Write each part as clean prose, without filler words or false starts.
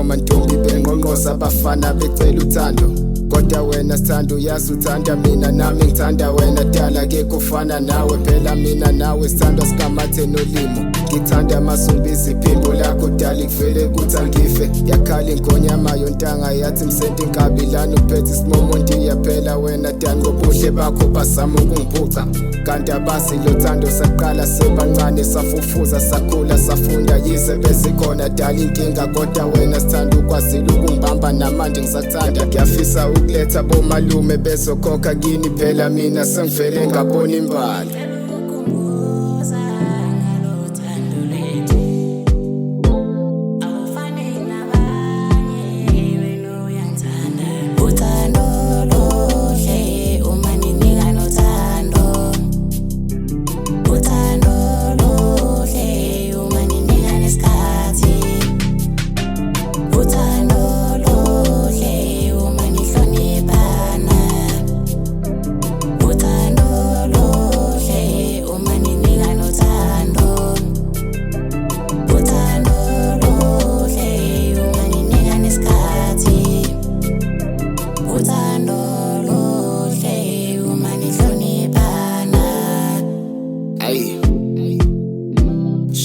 amantombi bengqongqoza abafana becela uthando. Kodwa wena sithanda uyazi uthanda mina nami ngithanda wena dala ke kufana nawe phela mina nawe sithandwa sikamathe nolimo. Ngithanda amasumbisi iphimbo lakho dala kuvele kuthi angife. Yakhala ingonyama yontanga yathi msenti inkabilana uphethe isimomonti yaphela wena dala ngobuhle bakho basama ukungiphuca. Kanti abasi lo thando saqala sebancane safufuza sakhula safunda yize bese khona dala inkinga kodwa wena sithanda ukwazile ukungibamba namanje ngisathanda. Ngiyafisa ukuletha bomalume bezokhokha kini phela mina sengivele ngabona imbali.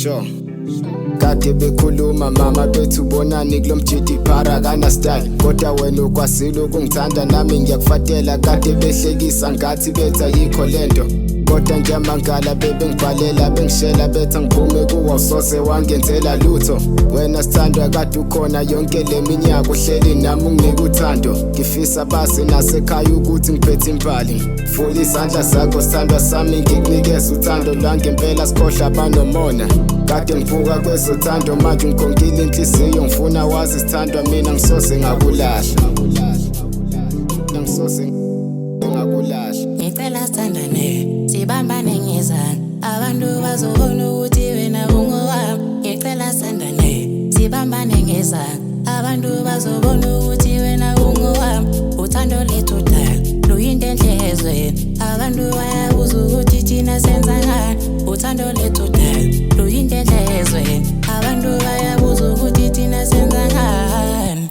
Sure. Kade bekhuluma mama bethu bonani kulomjidi Parakana style. Kodwa wena ukwazile ukungithanda nami ngiyakufatela. Kade behlekisa ngathi betha yikho lento. Kodwa ngiyamangala bebengibhalela bengishela betha ngiphume kuwo soze wangenzela lutho. Wena sithandwa kade ukhona yonke le minyaka uhleli nami unginika uthando. Ngifisa basi nasekhaya ukuthi ngiphethe impali. Vula izandla zakho sithandwa sami ngikunikeza uthando lwangempela sikhohlwa abanomona. Kade ngivuka kwezothando manje ngikhonkile inhliziyo ngifuna wazi sithandwa mina ngisoze ngakulahla. Ngisoze ngakulahla. Ngicela sithandane sibambane ngezandla abantu bazobona ukuthi wena ungowami. Ngicela sithandane sibambane ngezandla abantu bazobona ukuthi wena ungowami. Uthando lethu dala luyinto enhle ezweni abantu bayabuza ukuthi thina senzangani. Uthando lethu dala luyinto enhle ezweni abantu bayabuza ukuthi thina senzangani.